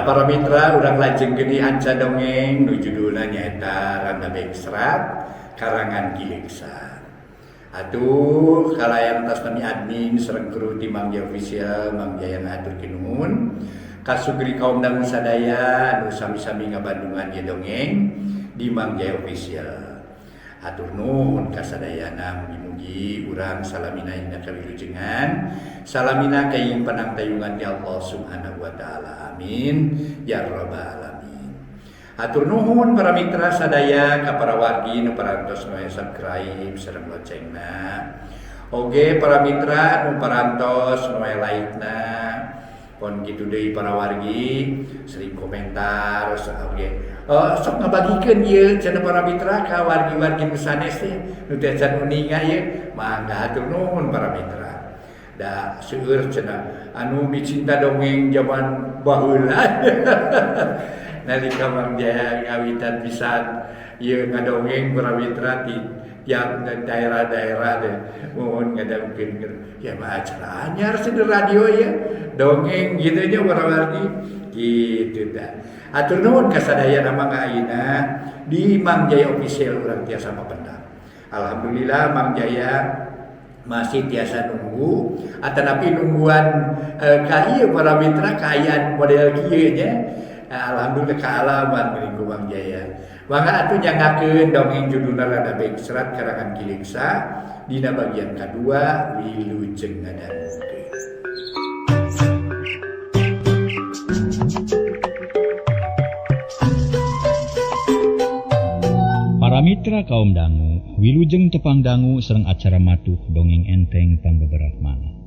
para mitra urang lajeng geni anca dongeng nu judulna nyaeta Randa Bengsrat karangan Giligsa. Atuh kalayan atas nami admin sareng kru di Mang Jaya Official Mang Jaya ngaturkeun nuhun kasugri kaum dangu sadaya nu sami-sami ngabandungan ieu dongeng di Mang Jaya Official. Atur nuhun kasadayana mugi-mugi urang salamina indah kawilujengan salamina kaing panangtayungan di Allah Subhanahu wa taala. Amin ya rabbal alamin. Atur nuhun para mitra sadaya ka para wargi nu parantos nu subscribe sareng loncengna. Oge para mitra nu parantos nu like-na pon kitu deui para wargi sering komentar oge. Sok ngabagikeun ieu cenah para mitra ka wargi-wargi nu sanes teh nu tiasa uninga ieu mangga hatur nuhun para mitra. Da seueur cenah anu micinta dongeng zaman baheula. Nalika Mang Jaya ngawitan pisan ieu ngadongeng para mitra di tiap daerah-daerah teh mohon ngadongkeun ya mah acara anyar di radio ya dongeng gitu nya para wargi gitu dah. Atur nuhun kasadayana mangga ayeuna di Mang Jaya Official urang tiasa mapendam. Alhamdulillah Mang Jaya masih tiasa nunggu atanapi nungguan ka ieu para mitra kaayaan model kieu nya. Alhamdulillah kaalaman minggu Mang Jaya. Mangga atuh nyangakeun dongeng judulna Randa Bengsrat karangan Giligsa dina bagian kadua Wilujeng Ngadangukeun. Para mitra kaum dangu, wilujeng tepang dangu sareng acara matuh dongeng enteng pangbeberahmana.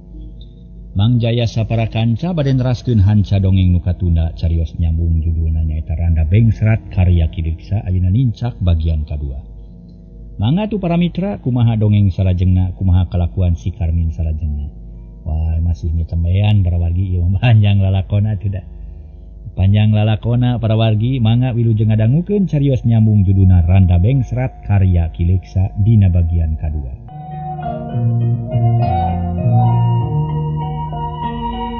Mang Jaya sapara kanca bade neraskeun hanca dongeng nu katunda carios nyambung judulna nyaeta Randa Bengsrat karya Giligsa ayeuna nincak bagian kadua. Mangga tu para mitra kumaha dongeng salajengna kumaha kalakuan si Karmin salajengna. Wah masih mitambean para wargi ieu panjang lalakona teu da. Panjang lalakona para wargi mangga wilujeng ngadangukeun carios nyambung judulna Randa Bengsrat karya Giligsa dina bagian kadua.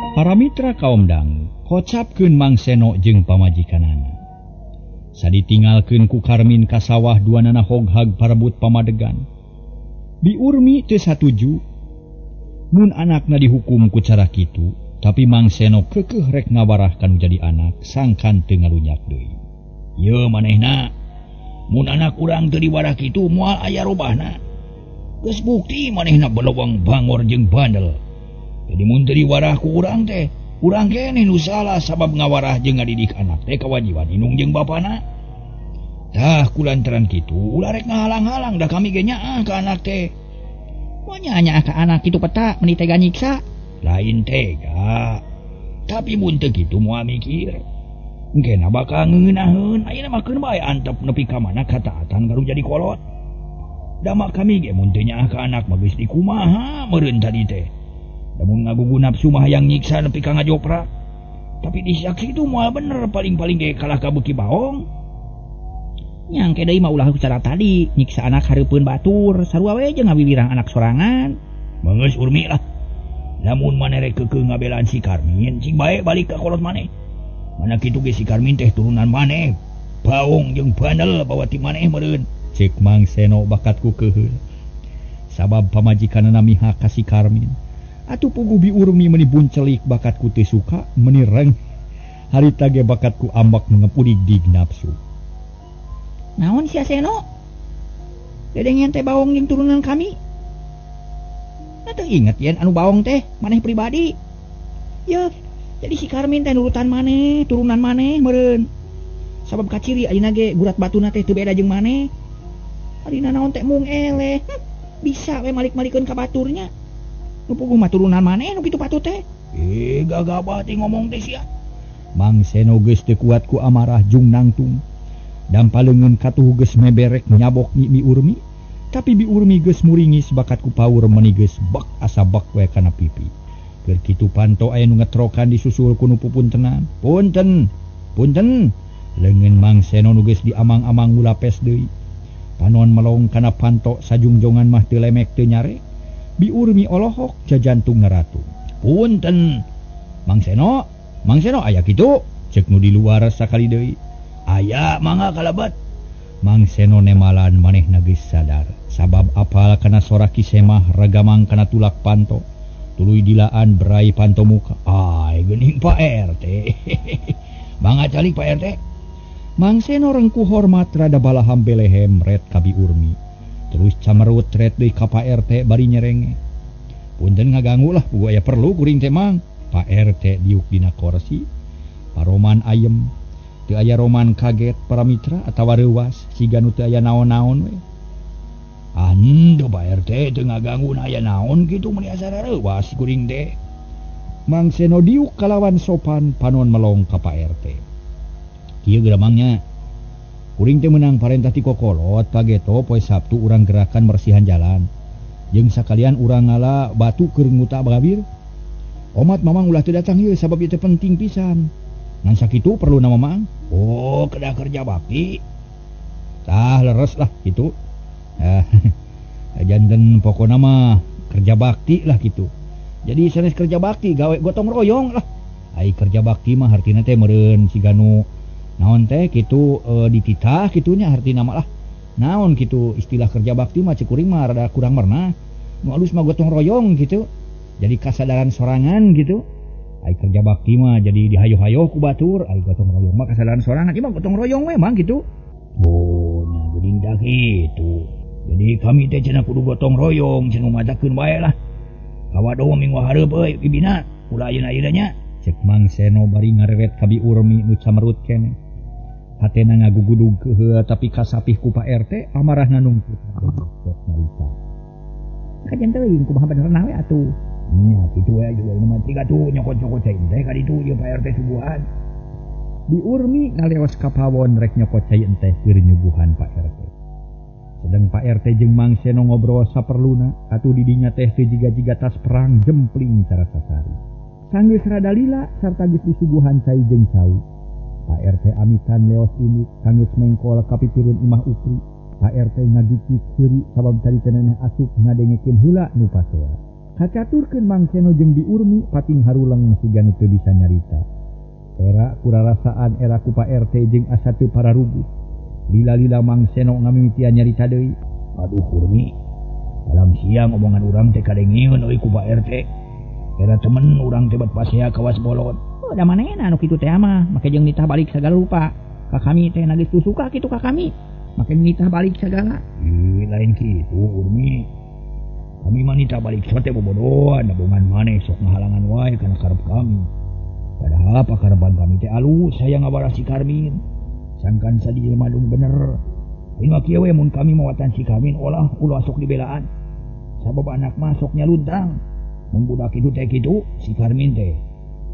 Para mitra kaum dangu kocapkeun Mang Seno jeung pamajikanana. Saditinggalkeun ku Karmin ka sawah duanana hoghag parebut pamadegan. Bi Urmi teu satuju mun anakna dihukum ku cara kitu, tapi Mang Seno keukeuh rek ngawarah kanu jadi anak sangkan teu ngalunyak deui. Ieu manehna mun anak urang teu diwarah kitu moal aya robahna. Geus bukti manehna belowang bangor jeung bandel. Jadi mun teu diwarah ku urang teh, urang keneh nu salah sabab ngawarah jeung ngadidik anak teh kawajiban indung jeung bapana. Tah kulantaran kitu ulah rek ngahalang-halang da kami ge nyaah ka anak teh. Moal nyaah ka anak kitu peta meuni tega nyiksa. Lain tega. Tapi mun teu kitu moal mikir. Engkena bakal ngeunaheun ayeuna mah keun bae antep nepi ka mana kataatan garung jadi kolot. Da mak kami ge mun teu nyaah ka anak mah geus dikumaha meureun tadi teh. Namun ngagugu nafsu mah hayang nyiksa nepi ka ngajoprak. Tapi di saksi itu moal bener paling-paling ge kalah ka beuki baong. Nyangke deui mah ulah cara tadi nyiksa anak hareupeun batur sarua we jeung ngawilirang anak sorangan. Meungeus Urmi lah. Lamun maneh rek keukeuh ngabelaan si Karmin, cing bae balik ka kolot maneh. Mana kitu ge si Karmin teh turunan maneh. Baong jeung bandel bawa ti maneh meureun. Cek Mang Seno bakatku keuheul. Sabab pamajikanna mihak ka si Karmin. Atuh puguh Bi Urmi meuni buncelik bakatku teu suka meuni reng harita ge bakatku ambak mengepudig dig nafsu. Naon sia Seno? Dedengen teh baong jeung turunan kami. Teu inget yen anu baong teh maneh pribadi. Ye, jadi si Karmin teh nurutan maneh, turunan maneh meureun. Sabab kaciri ayeuna ge gurat batuna teh teu beda jeung maneh. Arina naon teh mung eleh. Bisa we malik-malikeun ka baturnya. Nu puguh mah turunan maneh nu kitu patut teh. Gagabah ti ngomong teh sia. Mang Seno geus teu kuat ku amarah jung nangtung. Dampaleungeun katuh geus meberek nyabok Bi Urmi, tapi Bi Urmi geus muringis bakat ku paur meuni geus bak asa bak we kana pipi. Keur kitu panto aya nu ngetrokan disusul ku nu pupuntenan. Punten. Leungeun Mang Seno nu geus diamang-amang ulapes deui. Panon melong kana panto sajungjongan mah teu lemek teu nyare. Bi Urmi olohok jajantung ngaratu. Punten. Mang Seno aya kitu. cek nu di luar sakali deui. Aya mangga kalabat. Mang Seno nemalan manehna geus sadar. Sabab apal kana sora kisemah ragamang kana tulak panto. Tuluy dilaan berai panto muka. Ai geuning Pak RT. Mangga calik Pak RT. Mang Seno rengku hormat rada balaham belehem red kabi urmi. Terus camerut red deui ka Pak RT bari nyerenge. Punten ngaganggu lah pugu aya perlu kuring teh mang. Pak RT diuk dina kursi. Paroman ayem. Teu aya roman kaget para mitra atawa reuwas siga nu teu aya naon-naon we. Ando Pak RT teu ngaganggu aya naon kitu mun asa reuwas kuring teh. Mang Seno diuk kalawan sopan panon melong ka Pak RT. Kieu geramangnya. Kuring teh meunang parentah ti kokolot pageto poe Sabtu urang gerakan bersihan jalan. Jeung sakalian urang ngala batu keur nguta bagabir. Omat mamang ulah teu datang ieu sabab ieu teh penting pisan. Ngan sakitu perlu nama mamang. Oh, kedah kerja bakti. Tah leres lah kitu. Janten pokona mah kerja bakti lah gitu. Jadi sanes kerja bakti gawe gotong royong lah. Ai kerja bakti mah hartina teh meureun siganu naon teh kitu dititah kitunya hartina mah lah. Naon kitu istilah kerja bakti mah cekuring mah rada kurang merna. Nu alus mah gotong royong gitu. Jadi kasadaran sorangan gitu. Ai kerja bakti mah jadi dihayo-hayo ku batur, ai gotong royong mah kasadaran sorangan. Ieu mah gotong royong memang gitu. Oh, nya geuning da kitu. Jadi kami teh cenah kudu gotong royong, cenah madakeun bae lah. Kawado minggu hareup euy bibina, ulah ayeuna nya. Cek Mang Seno bari ngareret kabi urmi nu camerut keneh. Hatena ngagugudug keuheuh tapi kasapih ku Pak RT amarahna nungkut. Kajian teuing kumaha benerna we atuh. Nya kitu we juga ini mah tiga tuh nyokot-nyokot cai teh ka ditu ieu Pak RT subuhan. Di urmi ngaleos ka pawon rek nyokot cai teh keur nyuguhan Pak RT. Sedang Pak RT jeung Mang Seno ngobrol saperluna atuh di dinya teh teu jiga-jiga tas perang jempling cara sasari. Sanggeus rada lila sarta geus disuguhan cai jeung cau. Pak RT amitan leos ini sanggeus mengkol ka pipirun Imah Upri. Pak RT ngagikik seuri sabab tadi teneneh asup ngadengekeun heula nu pasea. Kacaturkeun Mang Seno jeung di urmi pating haruleng siga nu teu bisa nyarita. Era kurarasaan era ku Pak RT jeung asa teu pararuguh. Lila-lila Mang Seno ngamimitian nyarita deui. Aduh urmi, dalam siang omongan urang teh kadengieun euy ku Pak RT. Era temen urang teh bet pasea kawas bolot. Oh, da manehna anu kitu teh mah, make jeung nitah balik sagala rupa. Ka kami teh nagis teu suka kitu ka kami. Make nitah balik sagala. Lain kitu urmi. Kami manita balik sote bobodohan, nabungan maneh sok ngahalangan wae kana karep kami. Padahal pakarepan kami teh alus saya ngabara si Karmin. Sangkan sadi jelema dung bener. Ayeuna mah kieu we mun kami mawatan si Karmin olah ulah sok dibelaan. Sabab anak mah sok nyaluntang. Mun budak kitu teh kitu si Karmin teh.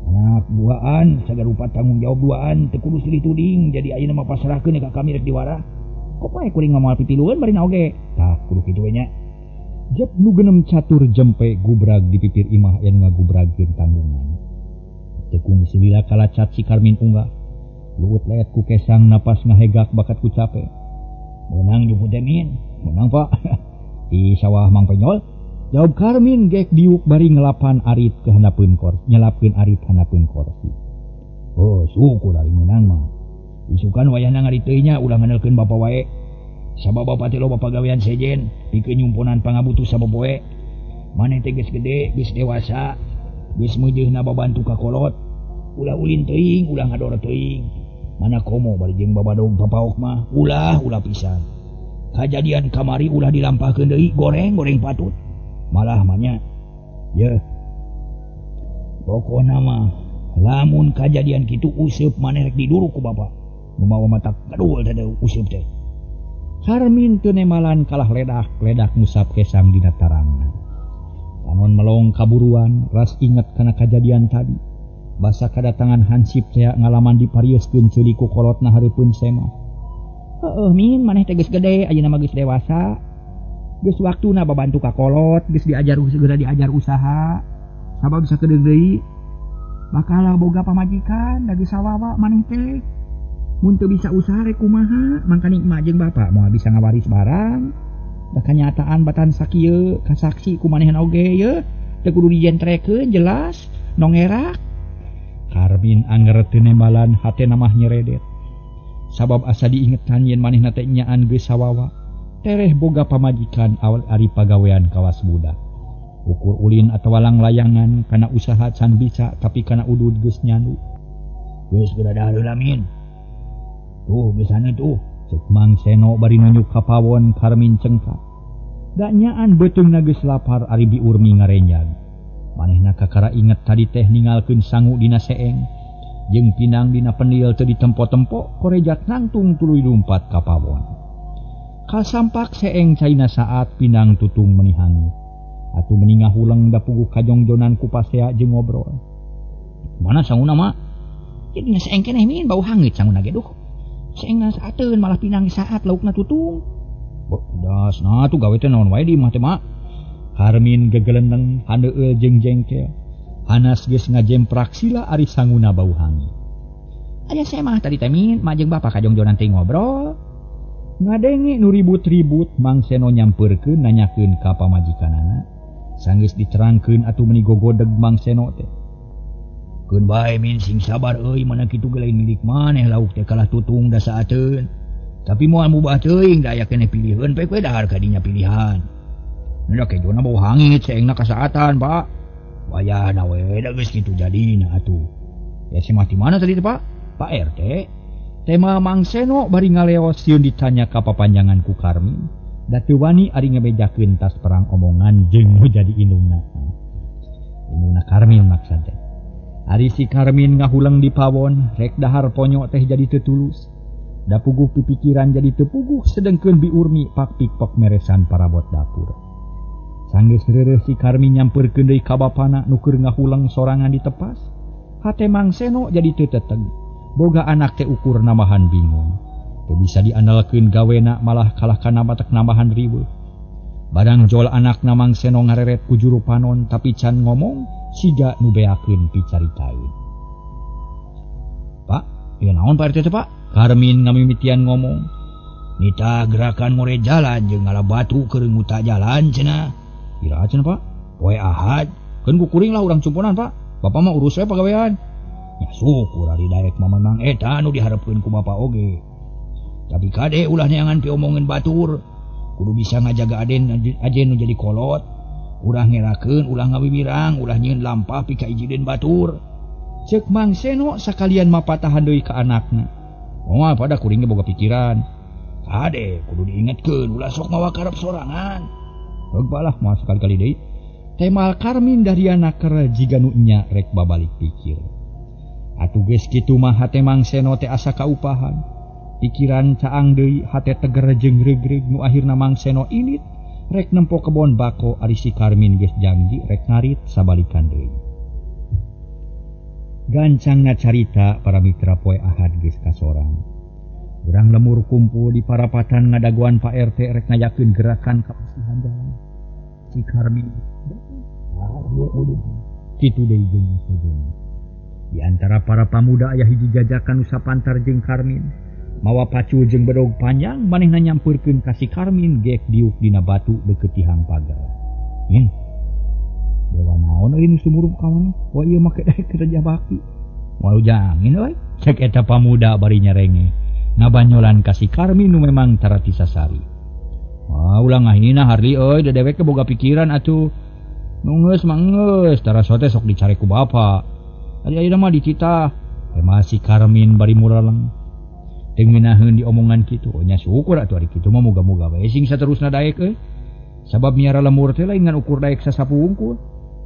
Anak duaan sagarupa tanggung jawab duaan teu kudu silih tuding jadi ayeuna mah pasrahkeun ka kami rek diwara. Kok pae kuring ngamal pitilueun barina oge. Tah kudu kitu we nya. Jep nu genem catur jempe gubrag di pipir Imah yang ngagubragkeun tanggungan. Tekung silila kalacat si Karmin unggah. Luut leet ku kesang napas ngahegak bakat ku capek. Menang jeung Temin, menang Pak. Di sawah Mang Penyol. Jawab Karmin gek diuk bari ngelapan arit ke handapeun kursi, nyelapkeun arit handapeun kursi. Oh, syukur ari menang mah. Isukan wayahna ngari teuy nya ulah ngandelkeun bapa wae. Sabab bapa teh loba pagawean sejen pikeun nyumpunan pangabutuh sabopoe. Maneh teh geus gede, geus dewasa, geus meujeuhna babantu ka kolot. Ulah ulin teuing, ulah ngador teuing. Mana komo bari jeung babadog papaok mah ulah pisan. Kajadian kamari ulah dilampahkeun deui goreng patut. Malah manya. Ye. Pokona mah lamun kajadian kitu useup maneh rek diduru ku bapa. Nu mawa mata kadul teh useup teh. Karmin teu nemalan kalah ledak musap kesang dina tarangna. Panon melong kaburuan ras inget kana kajadian tadi. Basa kadatangan Hansip teh ngalaman diparieuskeun ceuli ku kolotna hareupeun sema. Heueuh min maneh teh geus gede ayeuna mah geus dewasa. Geus waktuna babantu ka kolot, geus segera diajar usaha. Sabab sakedeung deui bakal boga pamajikan da geus sawawa maneh teh. Mun teu bisa usaha rek kumaha, mangkana imah jeung bapa moal bisa ngawaris barang. Da kanyataan batan sakieu kasaksi ku manehan oge ye, teu kudu dijentrekeun jelas, nongerak. Karmin anger teu nembalan hate namah nyeredet. Sabab asa diingetan yen manehna teh nyaan geus sawawa. Tereh boga pamajikan awal ari pagawean kawas budak. Ukur ulin atau walang layangan kana usaha can bisa tapi kana udud geus nyandu. Geus gerada heula min. Tuh geus sana tuh. Cek Mang Seno bari nunjuk ka pawon Karmin cengkak. Da nyaan beutungna geus lapar ari biurmi ngarenjag. Manehna kakara inget tadi teh ningalkeun sangu dina seeng. Jeung pinang dina pendil teu ditempo-tempo korejat nangtung tuluy lumpat ka pawon. Kasampak seeng caina saat pinang tutung menihangit. Atuh meningah huleng da puguh kajongjonan ku pasea jeung ngobrol. Mana sanguna mak? Jadi seeng keneh min bau hangit sanguna ge duh. Seengna saateun malah pinang saat laukna tutung. Das nah tuh gawe teh naon wae di imah teh mak. Karmin gegelendeng handeueul jeung jengkel. Hanas geus ngajemprak sila ari sanguna bau hangit. Aya saya mah tadi teh min mak jeung bapa kajongjonan teh ngobrol. Ngadenge nu ribut-ribut Mang Seno nyampeurkeun nanyakeun ka pamajikanana. Sanggeus diterangkeun atuh meuni gogodeg Mang Seno teh. Keun bae min sing sabar euy mana kitu ge lain milik maneh lauk teh kalah tutung da saateun. Tapi moal mubah teuing da aya keneh piliheun poe dahar ka dinya pilihan. Ndak kejona bau hangit seengna kasaatan, Pak. Wayahna we da geus kitu jadina atuh. Ya si mah di mana tadi teh, Pak? Pak RT. Tema Mang Seno bari ngaleos sieun ditanya ka papanjangan ku Karmin. Da teu wani ari ngabejakeun tas perang omongan jeung nu jadi indungna. Indungna Karmin maksudna. Ari si Karmin ngahuleng di pawon, rek dahar ponyo teh jadi tetulus. Da puguh pipikiran jadi tepuguh sedengkeun biurmi pak pikpok meresan parabot dapur. Sanggeus reureuh si Karmin nyampeurkeun deui ka bapana nu keur ngahuleng sorangan di tepas. Hate Mang Seno jadi teu teteg. Boga anak teh ukur namahan bingung. Teu bisa diandalkeun gawena malah kalah kana batek nambahan riweuh. Barang jol anak Mang Seno ngareret ku juru panon tapi can ngomong siga nu beakeun picaritaeun. Pak, ieu naon Pak RT teh Pak? Karmin ngamimitian ngomong. Nita gerakan ngore jalan jeung ngala batu keur nguta jalan cenah. Ira cenah Pak? Poe Ahad, keun ku kuring lah urang cumpunan Pak. Bapak mah urus we pagawean. Nya syukur ari daek mamang eta nu diharepkeun ku Bapak oge. Tapi kade ulah neangan piomongin batur. Kudu bisa ngajaga aden nu jadi kolot. Ulah ngerakeun, ulah ngawiwirang, ulah nyieun lampah pika ijiden batur. Ceuk Mang Seno sakalian mapatahan deui ka anakna. Moal pada kuringnya boga pikiran. Kade kudu diingetkeun ulah sok mawa karep sorangan. Heubalah moal sekali-kali deui. Temal Karmin dari anak keur jiga nu nya rek babalik pikir. Atuh geus kitu mah hate Mang Seno teh asa kaupahan. Pikiran caang deui hate teger jeung regreg nu akhirna Mang Seno ilit rek nempo kebon bako ari si Karmin geus janji rek ngarit sabalikan deui. Gancangna carita para mitra poe Ahad geus kasorang. Urang lemur kumpul di parapatan ngadaguan Pak RT rek ngayakeun gerakan kapasihan jalan. Si Karmin kitu deui jeung sujud. Di antara para pamuda aya hiji jajakan nu sapantar jeung Karmin. Mawa pacu jeung bedog panjang manehna nyampeurkeun ka si Karmin gek diuk dina batu deukeut tihang pagar. Min. Dewa naon euy nu sumurup ka maneh? Wah ieu make daek kerja bakti. Moal ujangin euy. Cek eta pamuda bari nyarenge. Ngabanyolan ka si Karmin nu memang tarati sasari. Wah ulah ngahina Harli euy da dewek boga pikiran atuh. Nu geus mah geus taraso teh sok dicare ku bapa. Ari ayeuna mah dicitah. Emah si Karmin bari muraleng. Teng minaheun di omongan kitu nya syukur atuh ari kitu mah moga-moga bae sing saterusna daek euy. Sabab miara lemur teh lain ngan ukur daek sasapu wungkul.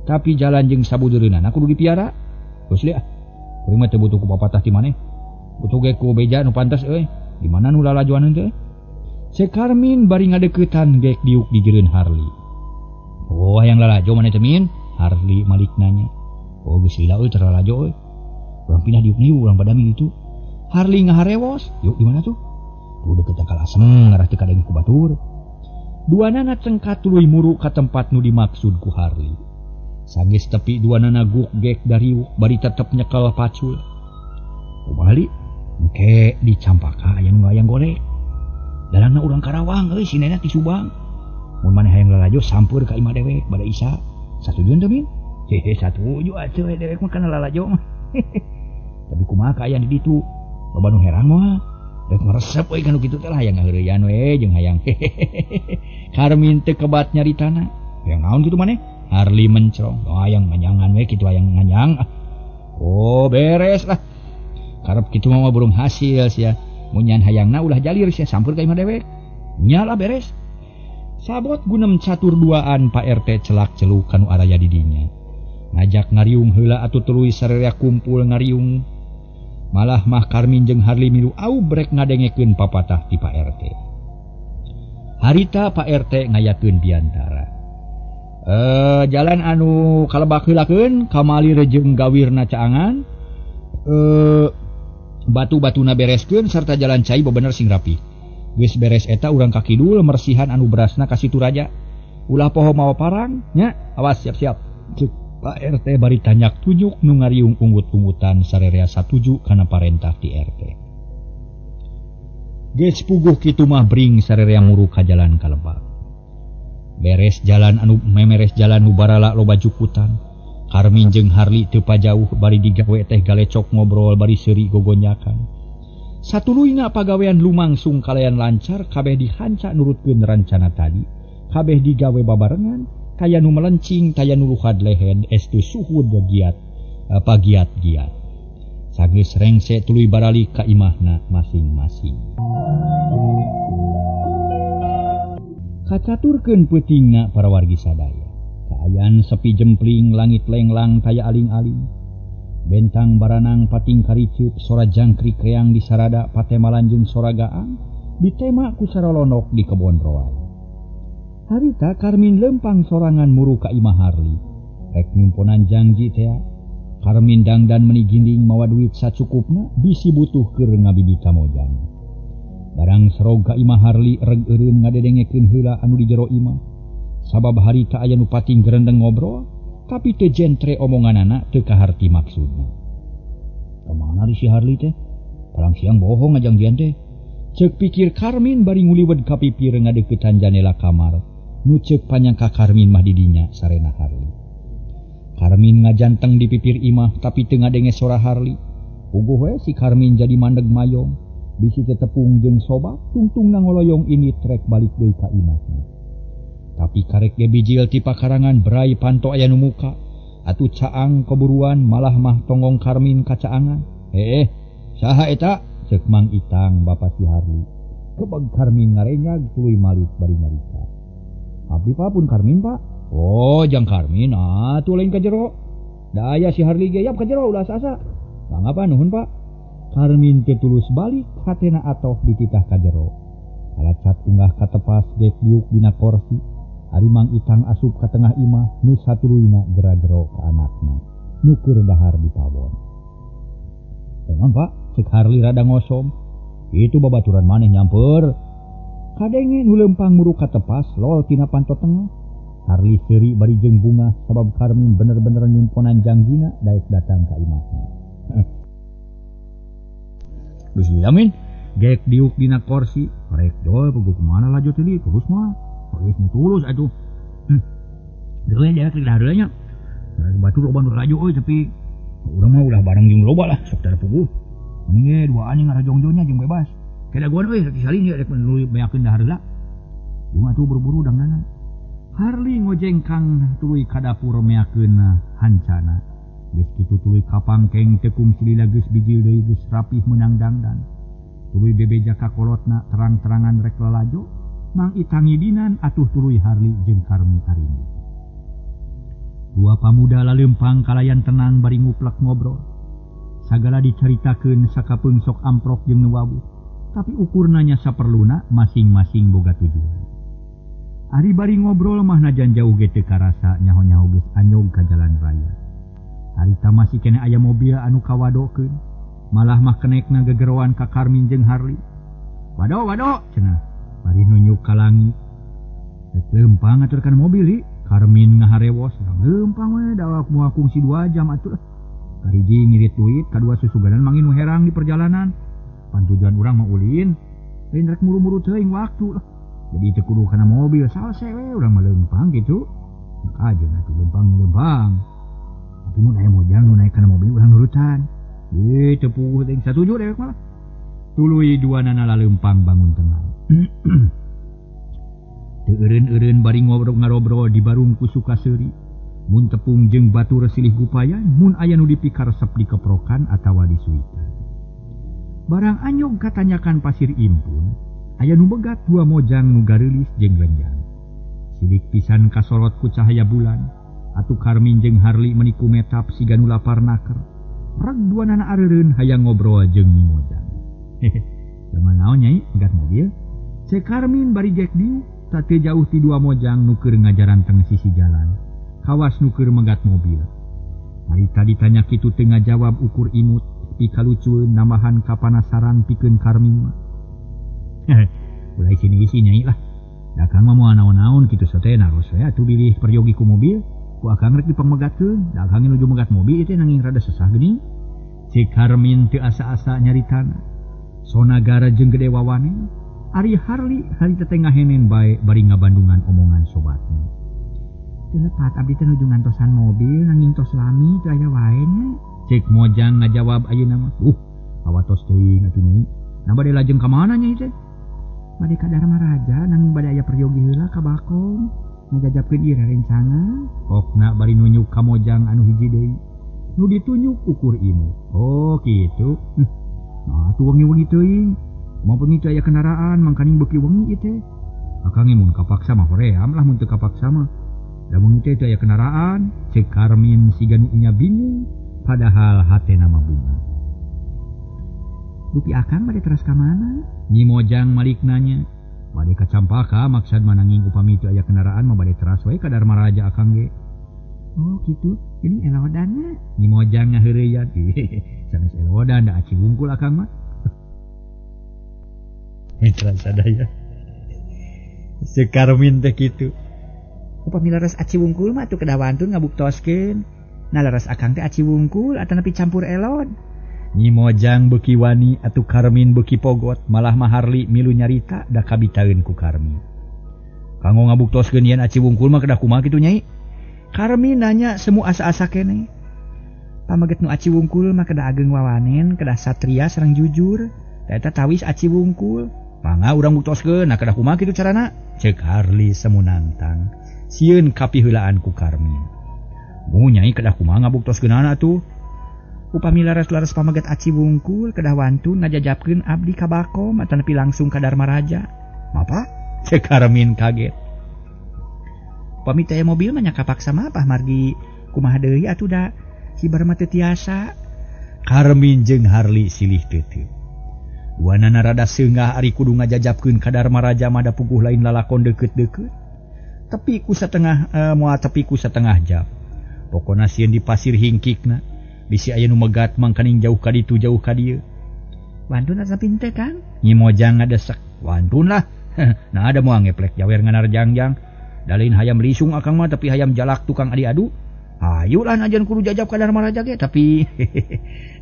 Tapi jalan jeung sabudeureunana kudu dipiara. Geus liat. Kuring mah teu butuh ku papatah ti maneh. Butuh ge ku beja nu pantes euy. Di mana nu lalajoaneun teh? Si Karmin bari ngadeuketan gek diuk di jeureun Harli. Oh hayang lalajo maneh teh min? Harli malik nanya. Oh geus lila euy teu lalajo euy. Urang pindah diuk niu urang padami itu. Harli ngaharewos, yuk di mana tuh? Tuh deket akal asem ngarah teu kadenge ku batur. Duanana cengkat tuluy muru ka tempat nu dimaksud ku Harli. Sanggeus tepi duanana guk gek dariuk bari tetep nyekel pacul. Kubali, engke di Campaka aya nu hayang golek. Dalangna urang Karawang euy sinena ti Subang. Mun maneh hayang lalajo sampeur ka imah dewek bada Isa. Satujuan teh min? Hehe satuju atuh dewek mah kana lalajo mah. Tapi kumaha kaayaan di ditu? Loba nu herang mah. Rek meresep we kana kitu teh lah hayang ngaheureyan we jeung hayang. Karmin teu kebat nyaritana. Yang naon kitu maneh? Harli mencrong. Oh hayang nganyangan we kitu hayang nganyang. Oh beres lah. Karep kitu mah burung hasil sia. Munyan hayangna ulah jalir sia sampur ka imah dewek. Nya lah beres. Sabot gunem catur duaan Pak RT celak celuk kanu araya di dinya. Ngajak ngariung heula atuh tuluy sarerea kumpul ngariung. Malah mah Karmin jeung Harli milu aubrek ngadengekeun papatah ti Pak RT. Harita Pak RT ngayakeun diantara. Jalan anu kalebak heulakeun kamali rejeung gawirna caangan. Batu-batuna bereskeun sarta jalan cai bebener sing rapi. Geus beres eta urang ka kidul mersihan anu berasna ka Situ Raja. Ulah poho mawa parang nya, awas siap-siap. Cek Pak RT bari tanyak tunjuk nu ngariung unggut-unggutan sarerea satuju kana parentah ti RT. Geus puguh kitu mah bring sarerea muru ka jalan kalebak. Beres jalan anu memeres jalan nu barala loba jukutan. Karmin jeung Harli teu pajauh bari digawe teh galecok ngobrol bari seuri gogonyakan. Satuluyna pagawean lumangsung kalayan lancar kabeh dihanca nurutkeun rancana tadi. Kabeh digawe babarengan. Kaya nu melencing, kaya nu luhad lehen, estu suhud giat, giat-giat. Sageus rengse tuluy barali ka imahna masing-masing. Kacaturkeun peutingna para wargi sadaya. Kaayaan sepi jempling, langit lenglang, taya aling-aling. Bentang baranang pating karicup, sora jangkrik reang di sarada patemalan jeung sora gaang, ditema ku sarolonok di kebon roai. Harita Karmin lempang sorangan muru ka imah Harli. Rek nyumponan janji teh. Karmin dangdan meuni ginding mawa duit sacukupna bisi butuh keur ngabibita mojang. Barang serog ka imah Harli reg eureun ngadedengekeun heula anu di jero imah. Sabab harita aya nu pating gerendeng ngobrol, tapi teu jentre omonganana teu kaharti maksudna. Kemana di si Harli teh? Palang siang bohong ajang dian teh. Ceuk pikir Karmin bari nguliwed ka pipir ngadeuketan janela kamar. Nu ceuk panyangka Karmin mah di dinya sarena Harli. Karmin ngajanteng di pipir imah tapi teu ngadenge sora Harli. Puguh we si Karmin jadi mandeg mayong. Bisi tetepung jeung sobat tungtungna ngoloyong ini trek balik deui ka imahna. Tapi karek ge bijil ti pakarangan berai panto aya nu muka. Atuh caang keburuan malah mah tonggong Karmin ka caangan. Saha eta? Ceuk Mang Itang bapa si Harli. Kebeg Karmin ngarenyag tuluy malik bari nyarita. Abdi pun Karmin pak. Oh jang Karmin tuh lain ka jero. Daya si Harli ge yap ka jero ulah asa. Mangapa nuhun pak. Karmin teh tulus balik hatena atoh dititah ka jero. Kalacat unggah ka tepas dek diuk dina kursi. Ari Mang Itang asup ka tengah imah nu satuluyna gera-gero ka anakna. Nu keur dahar di pawon. Emang pak cek Harli rada ngosom. Itu babaturan maneh nyamper. Kadenge nu lempang muru ka tepas lol tina panto tengah. Harli seuri bari jeung bunga sabab Karmin bener-bener nyimponan jangjina daek datang ka imahna. Geus diamin, gek diuk dina kursi, rek doi puguh kumana laju tadi terus mah. Geus tulus atuh. Deui ya keur dahareula nya. Batur loba nu rajo euy tapi urang mah ulah bareng jeung loba lah sok tara puguh. Mending ge duaan ngarajongjonya jeung bebas. Keda gua euy rek salin ya rek menulis beakeun dahareula. Jeung atuh buru-buru dangdanan. Harli ngojengkang tuluy ka dapur meakeun hancana. Geus kitu tuluy kapangkeng tekung silila geus bijil deui geus rapih meunang dangdan. Tuluy bebeja ka kolotna terang-terangan rek lalajo. Mang Itang idinan atuh tuluy Harli jeung Karmi arindi. Dua pamuda lalempang kalayan tenang bari nguplek ngobrol. Sagala dicaritakeun sakapeung sok amprok jeung nu wawuh. Tapi ukurnanya saperluna masing-masing boga tujuan. Ari bari ngobrol mah najan jauh ge teu karasa nyaho-nyaho geus anyog ka jalan raya. Harita masih kene aya mobil anu kawadokeun. Malah mah kenekna gegeroan ka Karmin jeung Harli. Wado cenah. Bari nunjuk ka langit. Rek lempang aturkan mobil hi. Karmin ngaharewos. Lempang we dawak moal kungsi 2 jam atuh. Kahiji ngirit duit, kadua susuganan mangin nu herang di perjalanan. Pantujuan urang mah ulin, lain rek muru-muru teuing waktu lah. Jadi teu kudu kana mobil salse we urang mah lempang kitu. Maka aja nah tuh lempang. Tapi mun aya mojang nu naik kana mobil urang nurutan. tepuh teh satuju dewek malah. Tuluy duanana laleumpang bangun tenang. Teu eureun-eureun bari ngobrol-ngarobrol di barung ku Sukaseri. Mun tepung jeung batur silih gupayan, mun aya nu dipikaresep dikeprokan atawa disuitan. Barang anyog katanyakan pasir impun, aya nu begat 2 mojang nu gareulis jeung lenjang. Sidik pisan kasorot ku cahaya bulan, atuh Karmin jeung Harli meniku metap siga nu lapar naker. Reg duanana areureun hayang ngobrol jeung Nyi Mojang. Zaman naon nyai begat mobil? Cek Karmin bari gek diu, tak teu jauh ti 2 mojang nu keur ngajaran teng sisi jalan. Kawas nu keur megat mobil. Harita ditanya kitu teu ngajawab ukur imut. Pikalucueun nambahan kapanasaran pikeun Karmin mah. Ulah isi nyai lah. Da Kang mah moal naon-naon kitu teh naros we atuh bilih peryogi ku mobil. Ku akang rek dipangmegatkeun. Da Kang nuju megat mobil ieu teh nanging rada sesah geuning. Si Karmin teu asa-asa nyaritana. Sonagara jeung gede wawane. Ari Harli harita teh ngahenen bae bari ngabandungan omongan sobatna. Teu lepat abdi teh nuju ngantosan mobil nanging tos lami teu aya wae nya. Cek Mojang ngajawab ayeuna mah. Awatos teuing atuh nyai. Na bade lajeng ka mana nyai teh? Bade ka Dharma Raja nanging bade aya peryogi heula ka Bakom. Ngajajabkeun ieu rencana. Pokna bari nunjuk ka Mojang anu hiji deui. Nu ditunjuk ukur imut. Oh kitu. Nah atuh wengi-wengi teuing. Mau pemitu aya kendaraan mangkaning beuki wengi ieu teh. Akang mun kapaksa mah hoream lah mun teu kapaksa mah. Da wengi teh aya kendaraan, cek Karmin siga nu nya bingung. Padahal hatena mah bunga. Dupi akang bade teras ka mana? Nyi Mojang malik nanya. Bade ka Campaka maksad mananging upami teu aya kendaraan mah bade teras wae ka Dharma Raja akang ge. Oh kitu. Ini elodanna. Nyi Mojang ngaheureuyan. Sanes elodan da aci wungkul akang mah. Mitra sadaya. Sekarmin teh kitu. Upami laras aci wungkul mah atuh kedawantun ngabuktoskeun. Nah laras akang teh aci wungkul atau nepi campur elon. Nyi Mojang beuki wani atuh Karmin beuki pogot, malah mah Harli milu nyarita da kabitaeun ku Karmin. Kanggo ngabuktoskeun yen aci wungkul mah kedah kumaha kitu nyai? Karmin nanya semu asa-asa keneh. Pamaget nu aci wungkul mah kedah ageng wawanen, kedah satria sareng jujur. Da eta tawis aci wungkul. Mangga urang buktoskeun, nah kedah kumaha kitu carana? Ceuk Harli semu nantang. Sieun kapiheulaan ku Karmin. Nyai kedah kumaha ngabuktoskeunana atuh. Upami laras-laras pamaget aci wungkul kedah wantun ngajajabkeun abdi ka Bakom atawa nepi langsung ka Dharma Raja. Mapa? Cek Karmin kaget. Upami teh mobil mah nya kapaksa mah pah margi kumaha deui atuh da hibar mah teu tiasa. Karmin jeung Harli silih teuteu. Duanana rada seunggah ari kudu ngajajabkeun ka Dharma Raja mah da puguh lain lalakon deukeut-deukeut. Tepi ku satengah jam. Pokona sieun di pasir hingkikna. Bisi aya nu megat mangkaning jauh ka ditu jauh ka dieu. Wantun asa pinte Kang? Nyi Mojang ngadesek. Wantun lah. Nah ada moal ngeplek jawer nganar jangjang. Dalain hayam lisung akang mah tapi hayam jalak tukang adi-adu. Hayu lah najan kudu jajab ka Dharma Raja ge tapi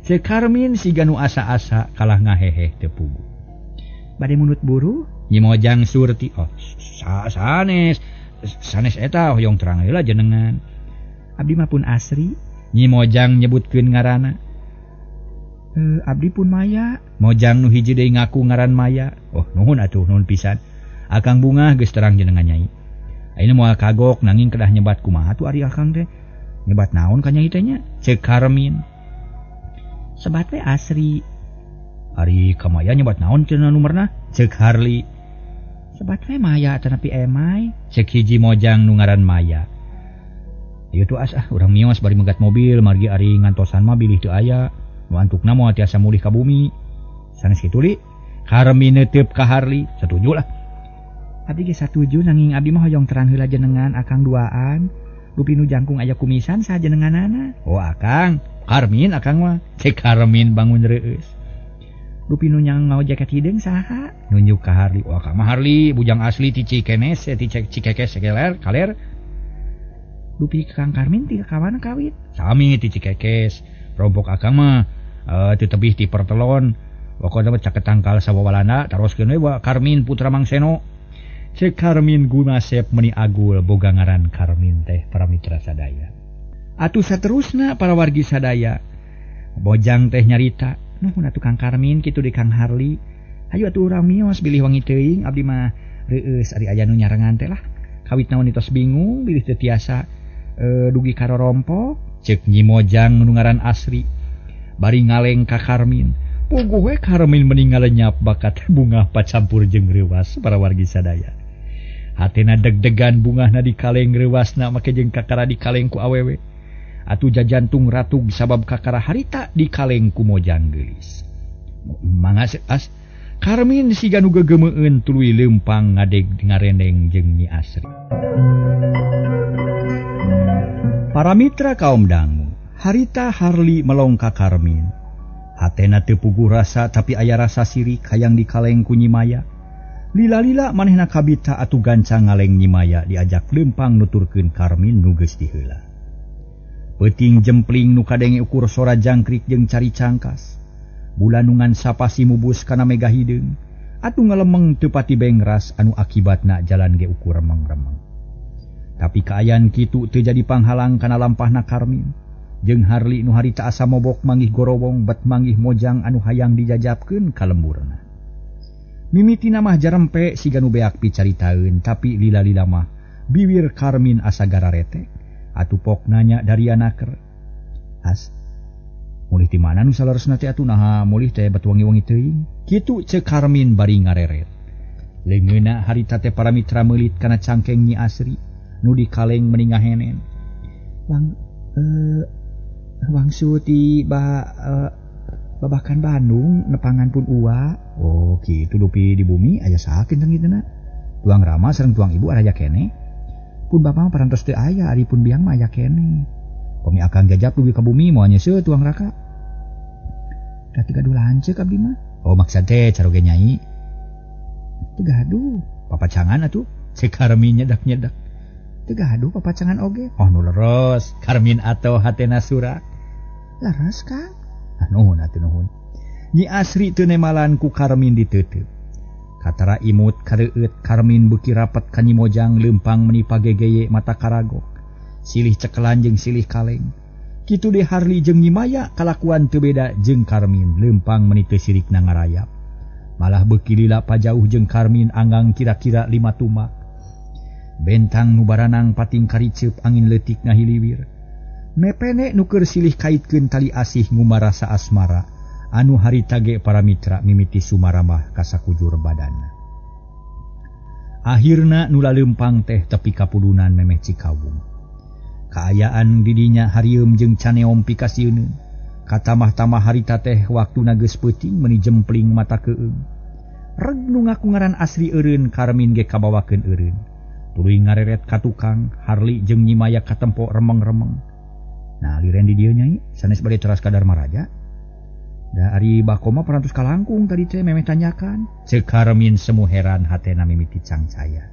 si Karmin siga nu asa-asa kalah ngaheheh teu pugu. Bade munut buru? Nyi Mojang surti. Oh sanes eta hoyong terang heula jenengan. Abdi mah pun asri. Nyi Mojang nyebutkeun ngaranna. Abdi pun Maya. Mojang nu hiji deui ngaku ngaran Maya. Oh nuhun atuh nuhun pisan. Akang Bunga geus terang jenengan nyai. Ayeuna moal kagok nanging kedah nyebat kumaha tuh ari akang teh. Nyebat naon ka nyai teh nya? Ceuk Karmin. Sebat we asri. Ari ka Maya nyebat naon cenah nomerna? Ceuk Harli. Sebat we Maya tanapi emai. Ceuk hiji Mojang nu ngaran Maya. Ieu tuh urang mios bari megat mobil margi ari ngantosan mah bilih teu aya. Nu antukna moal tiasa mulih ka bumi. Sanes kitu li. Karmin neuteup ka Harli, satuju lah. Abdi ge satuju nanging abdi mah hoyong terang heula jenengan akang duaan. Dupi nu jangkung aya kumisan saha jenenganana. Oh akang, Karmin akang mah. Cek Karmin bangun reueus. Dupi nu nyang ngojeket hideung saha? Nunjuk ka Harli. Oh akang mah Harli, bujang asli ti Cikenes, ti Cikekes kaler. Dupi Kang Karmin ti kawana kawit? Sami ti Cikekes. Rompok akang mah teu tebih ti Pertelon. Pokona mah caket tangkal sawawalana taroskeun we Karmin putra Mang Seno. Cek Karmin Gunasep meuni agul boga ngaran Karmin teh para mitra sadaya. Atuh saterusna para wargi sadaya. Bojang teh nyarita nuhun atuh Kang Karmin kitu di Kang Harli. Hayu atuh urang mios bilih wangi teuing abdi mah reueus ari aya nu nyarengan teh lah. Kawit naon tos bingung bilih teu tiasa dugi karorompo ceuk Nyi Mojang nu ngaran Asri. Bari ngaleng ka Karmin. Puguh we Karmin mending ngalenyap bakat bunga pacampur jeung reuwas para wargi sadaya. Hatena deg-degan bungahna di kaleng reuasna make jeung kakara di kaleng ku awewe. Atuh jajantung ratug sabab kakara harita di kaleng ku Mojang geulis. Mangga as Karmin siga nu gegeumeueun tuluy leumpang ngadeg ngarendeng jeung Nyi Asri. Para mitra kaum dangu, harita Harli melong ka Karmin. Hatena teu puguh rasa tapi aya rasa sirik hayang di kaleng ku Nyi Maya. Lila-lila manehna kabita atuh gancang ngaleng Nyi Maya diajak leumpang nuturkeun Karmin nu geus diheula. Peuting jempling nu kadenge ukur sora jangkrik jeung cari cangkas. Bulanungan sapasi mubus kana mega hideung. Atuh ngalemeng teu pati bengras anu akibatna jalan ge ukur remeng-remeng. Tapi kaayaan kitu teu jadi panghalang kana lampahna Karmin. Jeung Harli nu harita asa mobok manggih gorowong bet manggih Mojang anu hayang dijajabkeun ka lemburna. Mimitina mah jarempe siga nu beak picaritaeun tapi lila-lila mah bibir Karmin asa gararete. Atuh pok nanya dari anaker. As, mulih ti mana nu salaresna teh atuh naha mulih teh bet wangi-wangi teuing. Kitu ceuk Karmin bari ngareret. Leungeunna harita teh para mitra meulit kana cangkeng Nyi Asri nu di kaleng meni ngahenen. Wangsu ti babakan Bandung nepangan pun uwa. Oh, kitu dupi di bumi aya sakeun teh kitu na. Tuang Rama sareng tuang Ibu aya keneh. Pun bapak parantos teu aya ari pun biang mah aya keneh. Pami akang jajab dugi ka bumi moal nyeuseut tuang Raka. Da teu gaduh lanceuk abdi mah. Oh maksud teh caroge nyai. Teu gaduh, papacangan atuh. Cek Karmin nyedak-nyedak. Teu gaduh papacangan oge. Oh nu leres, Karmin atoh hatena surak. Leres Kang. Nuhun atuh nuhun. Nyi Asri teu nemalan ku Karmin diteuteup. Katara imut kareueut Karmin beuki rapet ka Nyi Mojang leumpang meni pagegeye mata karagok. Silih cekelan jeung silih kaleng. Kitu de Harli jeung Nyi Maya kalakuan teu beda jeung Karmin leumpang meni teu sirikna ngarayap. Malah beuki lila pajauh jeung Karmin anggang kira-kira 5 tumak. Bentang nu baranang pating kariceup angin leutik na hiliwir. Mepene nu keur silih kaitkeun tali asih ngumarasa asmara. Anu harita ge para mitra mimiti sumaramah ka sakujur badanna. Akhirna nu laleumpang teh tepi kapulunan memeh Cikawung. Kaayaan di dinya harieum jeung caneom pikasieun. Katamah-tamah harita teh waktuna geus peuting meni jempling mata keueung. Reg nu ngaku ngaran Asri eureun Karmin ge kabawakeun eureun. Tuluy ngareret ka tukang Harli jeung Nyi Maya katempo remeng-remeng. Nah liren di dieu nyai sanes bade teras ka Dharma Raja. Da ari bakoma parantos kalangkung tadi teh memeh tanyakan. Ceuk Karmin semu heran hatena mimiti cangcaya.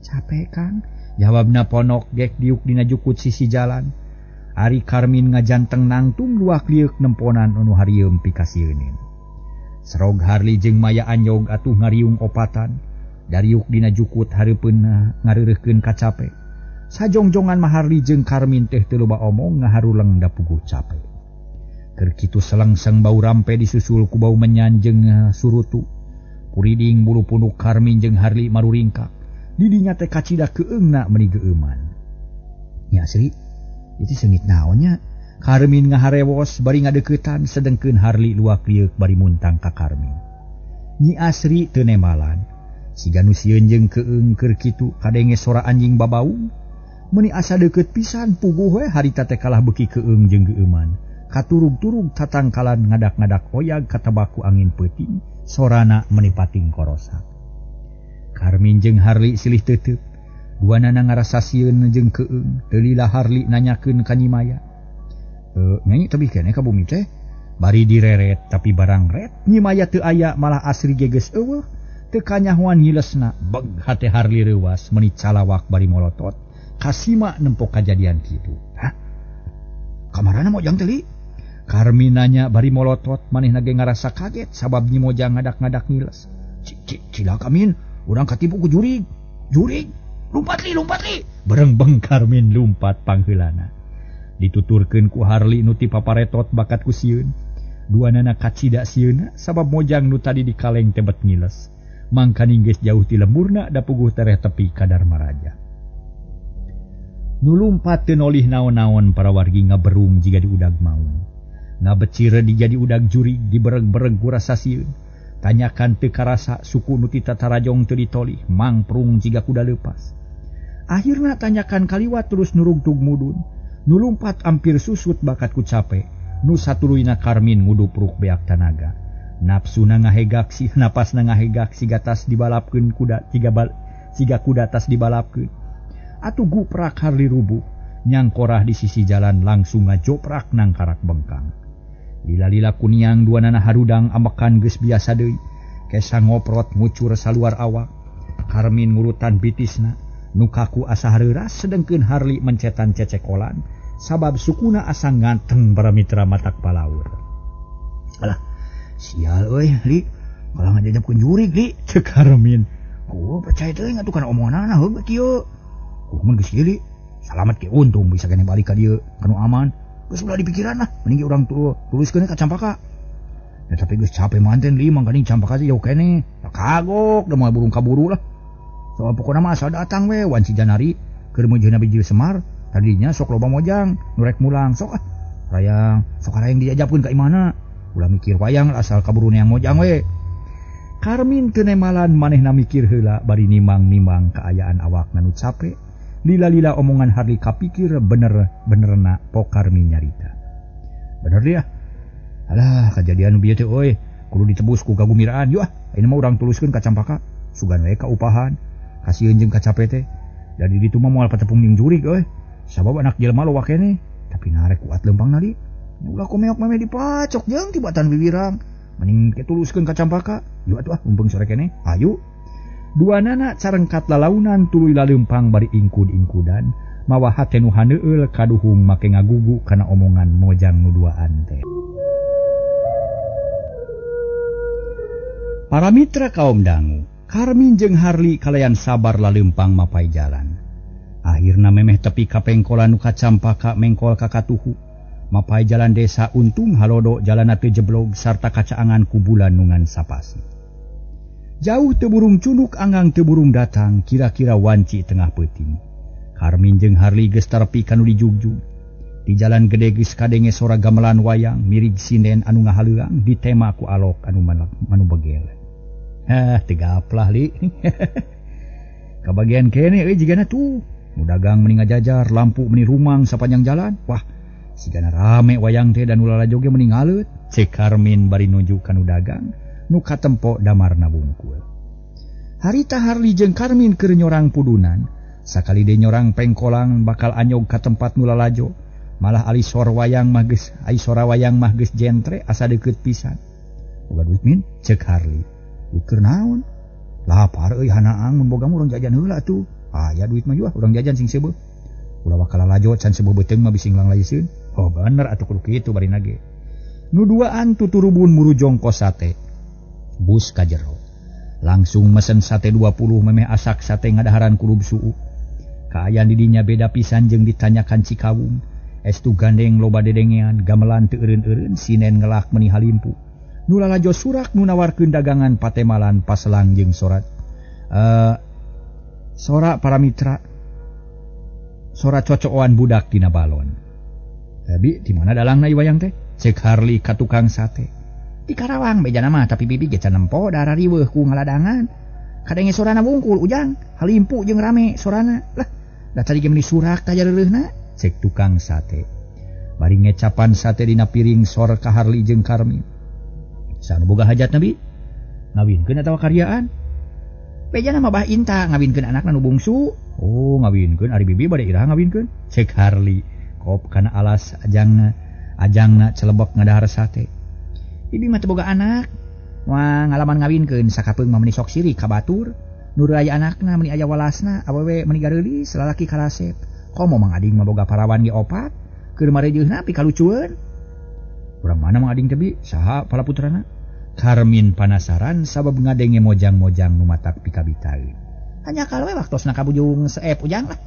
Capek Kang, jawabna ponok gek diuk dina jukut sisi jalan. Ari Karmin ngajanteng nangtung luak liuk nemponan anu harieum pikasieun. Serog Harli jeung Maya anyog atuh ngariung opatan. Dariuk dina jukut hareupeunna ngareureuhkeun kacape. Sajongjongan mah Harli jeung Karmin teh teu loba omong ngaharuleng da puguh cape. Keur kitu selengseng bau rampe disusul ku bau menyan jeung surutu. Puriding bulu punduk Karmin jeung Harli maruringkak. Di dinya teh kacida keueungna meuni geeuman. Nya Asri, itu seungit naonnya? Karmin ngaharewos bari ngadeuketan sedengkeun Harli luak liuk bari muntang ka Karmin. Nyi Asri teu nemalan. Siga nu sieun jeung keueung keur kitu kadenge sora anjing babaung. Meuni asa deukeut pisan puguh we harita teh kalah beuki keueung jeung geeuman. Katurug-turug tatangkalan ngadak-ngadak oyag katabaku angin peuting, sorana meuni pating korosak. Karmin jeung Harli silih teuteup. Duanana ngarasa sieun jeung keueung, teu lila Harli nanyakeun ka Nyi Maya. Nyai tebih keneh ka bumi teh? Bari direret tapi barang ret, Nyi Maya teu aya malah Asri ge geus eueuh. Teu kanyahoan ngilesna, beg hate Harli reuwas meuni calawak bari molotot. Kasima nempok kajadian kitu. Hah? Kamarana Mojang teh li? Karmin nanya bari molotot manehna ge ngarasa kaget sabab Nyi Mojang ngadak-ngadak ngiles. Cilaka Min, urang katipu ku jurig. Jurig, lumpat li. Berengbeng Karmin lumpat pangheulana. Dituturkeun ku Harli nu ti paparetot bakat ku sieun. Duanana kacida sieuna sabab mojang nu tadi di kaleng tebet ngiles. Mangka ninggeus jauh ti lemburna da puguh tereh tepi ka Dharmaraja. Nu lumpat teu nolih naon-naon para wargi ngaberung jiga di udag maung. Ngabecire di jadi udag jurig dibereg-bereg ku rasa sieun. Tanyakan teu karasa suku nu ti tatarajong teu ditolih, mangprung jiga kuda leupas. Akhirna tanyakan kaliwat terus nurung tug mudun. Nu lumpat ampir susut bakat ku capek. Nu satuluyna Karmin ngudupruk beak tanaga. Napsuna ngahegak si napasna ngahegak siga tas dibalapkeun kuda siga kuda tas dibalapkeun. Atuh guprak harli rubuh nyangkorah di sisi jalan langsung ngajoprak nang karak bengkang. Lila-lila kuniang duanana harudang ambekan geus biasa deui. Kesa ngoprot ngucur saluar awak. Karmin ngurutan bitisna nu kaku asa hareuras sedengkeun Harli mencetan cecekolan. Sabab sukuna asa nganteng para mitra matak palaur. Alah, sial euy, Li. Kalau ngajajabkeun jurig, Li, cek Karmin. Ku percaya teuing atuh kana omonganna heuh kieu. Kumaha geus ieu, Li? Salamet ke untung bisa kene balik ka dieu, kanu aman. Geus ulah dipikiran lah, mending urang tuliskeun ka Campaka. Ya tapi geus capek manten Li, mangkani Campaka jauh kene. Kagok, da moal burung kaburu lah. Soal pokona mah asal datang we, wan si Janari keur meujeuhna bijil Semar. Tadinya sok loba mojang, nurek mulang sok rayang, sok rayang diajapkeun ka imana. Ulah mikir wayang asal kaburu yang mojang we. Karmin teu nemalan manehna mikir heula bari nimang-nimang kaayaan awakna nu capek. Lila-lila omongan Harli kapikir bener-benerna pok Karmin nyarita. Bener dia. Alah kejadian nu bieu teh euy, kudu ditebus ku kagumiraan. Yeuh, ayeuna mah urang tuluskeun ka Campaka, sugan we ka upahan, kasieun jeung ka capek teh. Jadi ditu mah moal patepung jeung jurig euy. Sabab anak jelema loba kene, tapi narek kuat lempang nadi. Ulah kumeok meme dipacok jeung tibatan bibirang. Mending ketuluskeun ka Campaka. Yeuh atuh mumpung sore kene. Hayu. Duanana carengkat lalaunan tuluy laleumpang bari ingkud-ingkudan, mawa hate nu haneueul kaduhung make ngagugu kana omongan mojang nu duaan teh. Para mitra kaum dangu, Karmin jeung Harli kalayan sabar laleumpang mapai jalan. Akhirna memeh tepi ka pengkolan nu ka Campaka mengkol ka katuhu. Mapai jalan desa untung halodo jalana teu jeblog sarta kacaangan ku bulan nungan sapasi. Jauh teu burung cunuk anggang teu burung datang kira-kira wanci tengah peuting. Karmin jeung Harli geus tepi kanu dijugjug. Di jalan gede geus kadenge sora gamelan wayang mirig sinden anu ngahaleuang ditema ku alok anu begel. Teu gaplah Li. Kabagian kene euy jigana tuh. Nu dagang meni ngajajar, lampu meni rumang sapanjang jalan. Wah, sigana rame wayang teh dan ulah joge meni ngaleut. Cek Karmin bari nuju ka nu dagang, nu katempo damarna bungkul. Harita Harli jeung Karmin keur nyorang pudunan, sakali de nyorang pengkolang bakal anyog ka tempat nu lalajo. Malah ali sora wayang mah geus jentre asa deukeut pisan. Boga duit min? Cek Harli. Duit keur naon? Lapar euy hanaang mun boga urang jajan heula atuh. Ya duit mah juga urang jajan sing seubeuh. Ulah bakal lajo can seubeuh beuteung mah bisi nglang layeusieun. Oh bener atuh kudu kitu bari nage. Nu duaan tuturubun murujong kos sate. Bus ka jero. Langsung mesen sate 20 memeh asak sate ngadaharan kulub suu. Kaayaan di dinya beda pisan jeung ditanyakan Cikawung. Estu gandeng loba dedengean, gamelan teu eureun-eureun, sinen ngelak meni halimpu. Nu lalajo surak nu nawarkeun dagangan patemalan paselang jeung sorat. Sora para mitra. Sora cocokan budak dina balon. Tapi di mana dalangna ieu wayang teh? Cek Harli ka tukang sate. Di Karawang bejana mah tapi bibi ge can nempo dara riweuh ku ngaladangan. Kadenge sorana wungkul ujang, halimpu jeung rame sorana. Lah, da tadi ge meni surak ta jareureuna. Cek tukang sate. Bari ngecapan sate dina piring sor ka Harli jeung Karmin. Sanu boga hajat nabi? Ngawinkeun atawa karyaan? Bejana mah bah Inta ngawinkeun anakna nu bungsu. Oh, ngawinkeun ari bibi bade iraha ngawinkeun. Cek Harli. Kop kana alas ajangna celebok ngadahar sate. Bibi mah teu boga anak. Wah, ngalaman ngawinkeun sakapeung mah meuni sok siri ka batur. Nu aya anakna meuni aya walasna, awewe meuni gareulis, lalaki karasep. Komo mang ading mah boga parawan ge 4. Keur marejeuna pi kalucueun. Urang mana mang ading teh bi? Saha palaputrana? Karmin panasaran sabab ngadenge mojang-mojang nu matak pikabitaeun. Hanya kalau waktosna kabujung seep ujang lah.